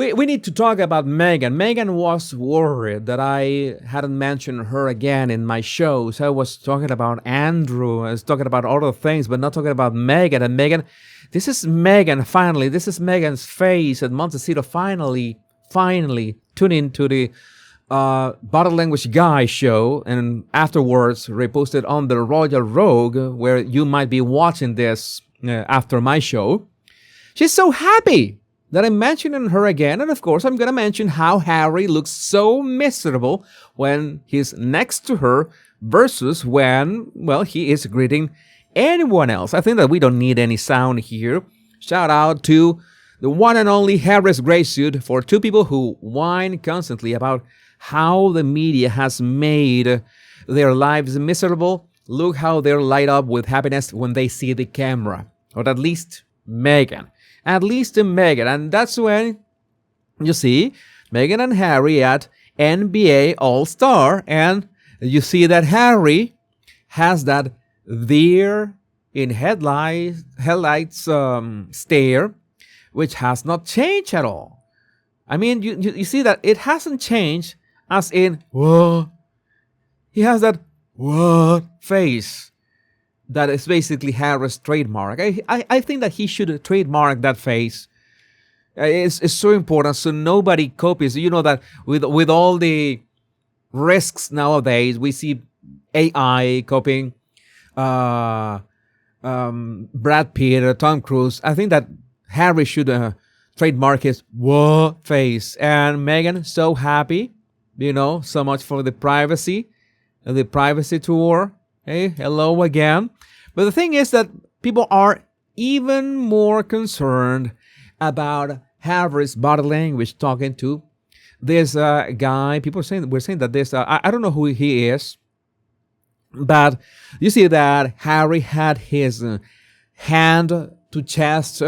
we need to talk about Meghan. Meghan was worried that I hadn't mentioned her again in my shows. I was talking about Andrew. I was talking about other things, but not talking about Meghan. And Meghan, this is Meghan finally. This is Meghan's face at Montecito finally tune into the Body Language Guy show, and afterwards reposted on the Royal Rogue, where you might be watching this after my show. She's so happy that I'm mentioning her again, and of course I'm going to mention how Harry looks so miserable when he's next to her versus when, well, he is greeting anyone else. I think that we don't need any sound here. Shout out to the one and only Harris Greysuit for two people who whine constantly about how the media has made their lives miserable. Look how they're light up with happiness when they see the camera. Or at least Meghan. At least Meghan. And that's when you see Meghan and Harry at NBA All-Star. And you see that Harry has that deer in headlights stare, which has not changed at all. I mean, you see that it hasn't changed as in, what? He has that, what? Face. That is basically Harry's trademark. I think that he should trademark that face. It's so important so nobody copies. You know that with all the risks nowadays, we see AI copying Brad Pitt, Tom Cruise. I think that Harry should trademark his what face. And Meghan, so happy, so much for the privacy tour. Hey, hello again. But the thing is that people are even more concerned about Harry's body language talking to this guy. People we're saying that this, I don't know who he is, but you see that Harry had his hand to chest.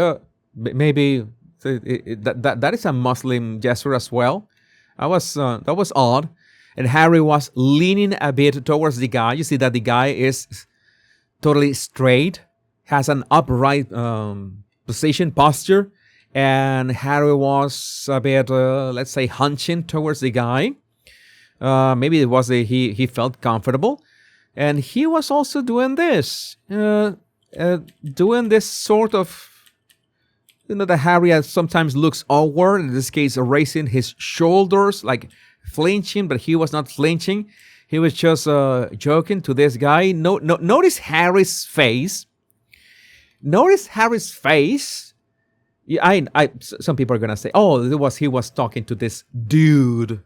Maybe that is a Muslim gesture as well. That was odd. And Harry was leaning a bit towards the guy. You see that the guy is totally straight, has an upright posture, and Harry was a bit, let's say, hunching towards the guy. Maybe it was he felt comfortable, and he was also doing this sort of. That Harry sometimes looks awkward. In this case, raising his shoulders, like flinching, but he was not flinching. He was just joking to this guy. Notice Harry's face. Notice Harry's face. Yeah, some people are gonna say, "Oh, he was talking to this dude."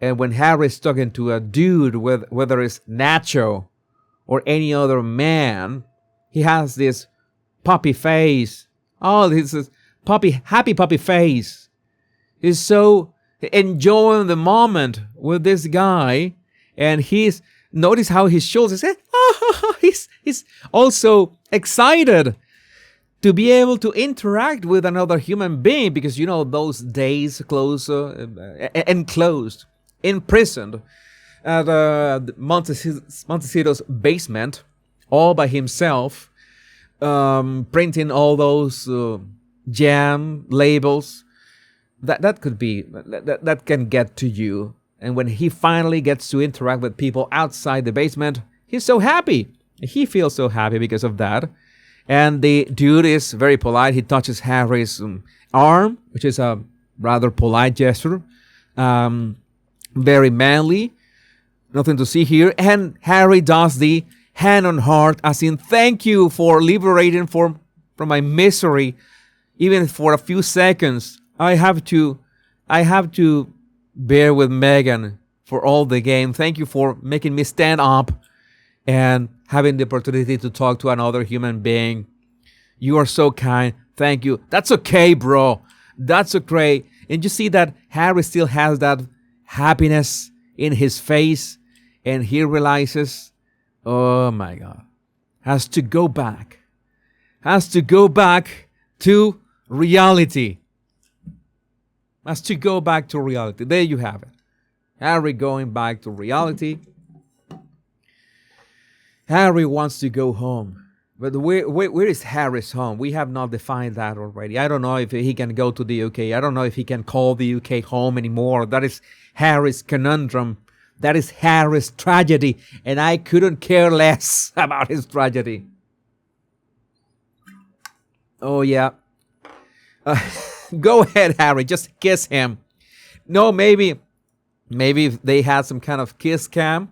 And when Harry's talking to a dude, whether it's Nacho or any other man, he has this puppy face. Oh, this is happy puppy face. He's so enjoying the moment with this guy, and notice how his shoulders. He's also excited to be able to interact with another human being because those days enclosed, imprisoned at Montecito's basement, all by himself. Printing all those jam labels that could be that can get to you. And when he finally gets to interact with people outside the basement, he's so happy. He feels so happy because of that. And the dude is very polite. He touches Harry's arm, which is a rather polite gesture. Very manly. Nothing to see here. And Harry does the hand on heart, as in thank you for liberating from my misery, even for a few seconds. I have to bear with Meghan for all the game. Thank you for making me stand up and having the opportunity to talk to another human being. You are so kind. Thank you. That's okay, bro. That's okay. And you see that Harry still has that happiness in his face, and he realizes, oh my God, has to go back to reality. Has to go back to reality. There you have it. Harry going back to reality. Harry wants to go home. But where is Harry's home? We have not defined that already. I don't know if he can go to the UK. I don't know if he can call the UK home anymore. That is Harry's conundrum. That is Harry's tragedy. And I couldn't care less about his tragedy. Oh, yeah. Go ahead, Harry. Just kiss him. No, maybe they had some kind of kiss cam.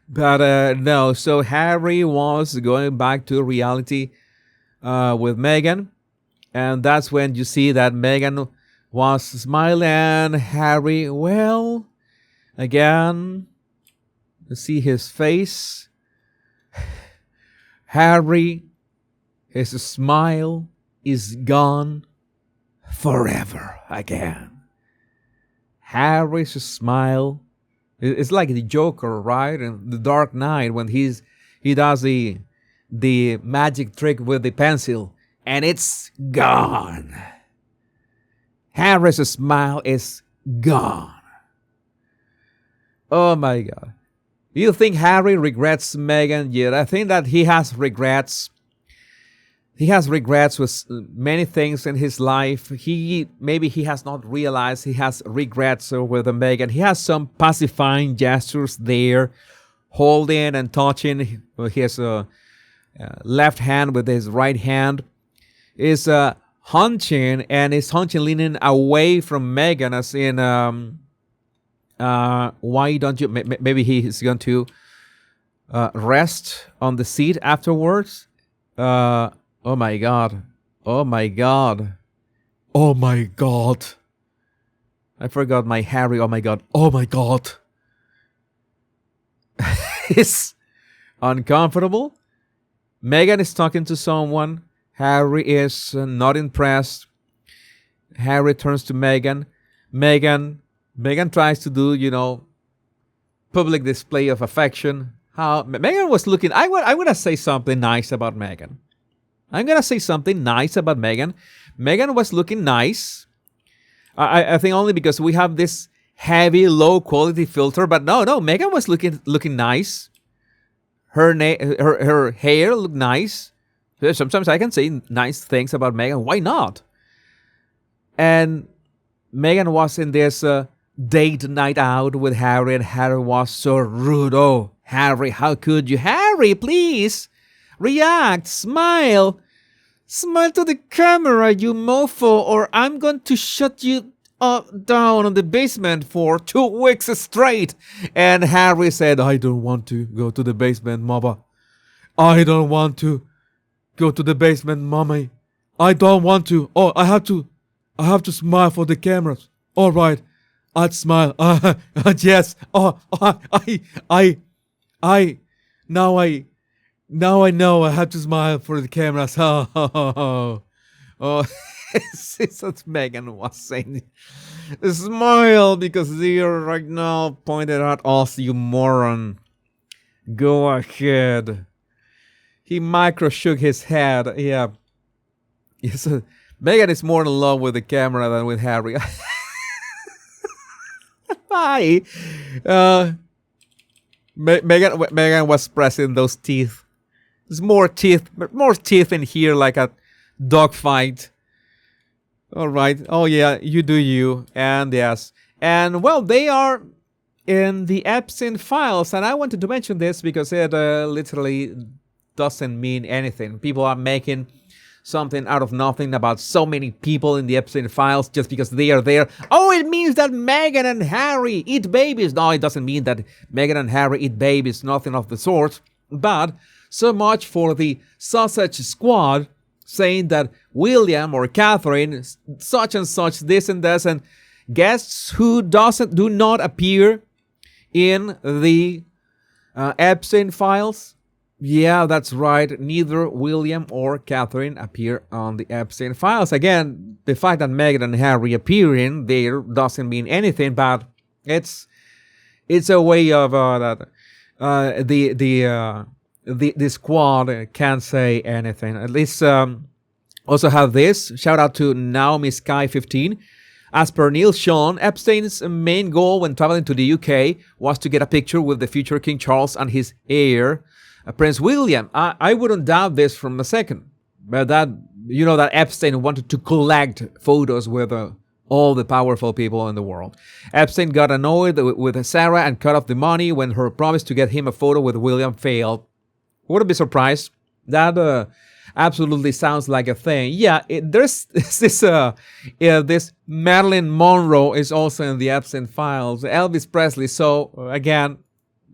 But no, so Harry was going back to reality with Meghan. And that's when you see that Meghan was smiling. Harry, well, again, you see his face. Harry, his smile is gone forever again. Harry's smile, it's like the Joker, right? In The Dark Knight, when he does the magic trick with the pencil, and it's gone. Harry's smile is gone. Oh my God. You think Harry regrets Meghan yet? I think that he has regrets. He has regrets with many things in his life. Maybe he has not realized he has regrets with Meghan. He has some pacifying gestures there, holding and touching his left hand with his right hand. Is hunching, and is hunching leaning away from Meghan, as in why don't you? Maybe he is going to rest on the seat afterwards. Oh my God. Oh my God. Oh my God. I forgot my Harry. Oh my God. Oh my God. It's uncomfortable. Meghan is talking to someone. Harry is not impressed. Harry turns to Meghan. Meghan tries to do, public display of affection. How Meghan was looking. I'm going to say something nice about Meghan. Meghan was looking nice. I think only because we have this heavy, low quality filter. But no, Meghan was looking nice. Her hair looked nice. Sometimes I can say nice things about Meghan. Why not? And Meghan was in this date night out with Harry, and Harry was so rude. Oh, Harry, how could you? Harry, please. React, smile. Smile to the camera, you mofo, or I'm going to shut you down in the basement for 2 weeks straight. And Harry said, I don't want to go to the basement, Mama. I don't want to go to the basement, Mommy. I don't want to. Oh, I have to smile for the cameras. All right, I'd smile. Yes. Oh, Now I know I have to smile for the cameras. Oh, it's what Meghan was saying. Smile because they are right now pointed at us, you moron. Go ahead. He micro shook his head. Yeah. Yes, Meghan is more in love with the camera than with Harry. Hi. Meghan was pressing those teeth. There's more teeth in here, like a dog fight. All right. Oh yeah, you do you. And yes. And well, they are in the Epstein files, and I wanted to mention this because it literally doesn't mean anything. People are making something out of nothing about so many people in the Epstein files just because they are there. Oh, it means that Meghan and Harry eat babies. No, it doesn't mean that Meghan and Harry eat babies. Nothing of the sort. But so much for the sausage squad saying that William or Catherine, such and such, this and this, and guests who do not appear in the Epstein files. Yeah, that's right. Neither William or Catherine appear on the Epstein files. Again, the fact that Meghan and Harry appear in there doesn't mean anything, but it's a way of that the squad can't say anything. At least also have this. Shout out to Naomi Sky 15. As per Neil Sean, Epstein's main goal when traveling to the UK was to get a picture with the future King Charles and his heir, Prince William. I wouldn't doubt this from a second. But that, that Epstein wanted to collect photos with all the powerful people in the world. Epstein got annoyed with Sarah and cut off the money when her promise to get him a photo with William failed. Wouldn't be surprised. That absolutely sounds like a thing. Yeah, there's this Marilyn Monroe is also in the Epstein files. Elvis Presley. So again,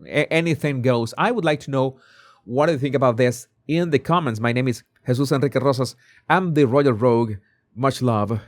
anything goes. I would like to know what do you think about this in the comments. My name is Jesus Enrique Rosas. I'm the Royal Rogue. Much love.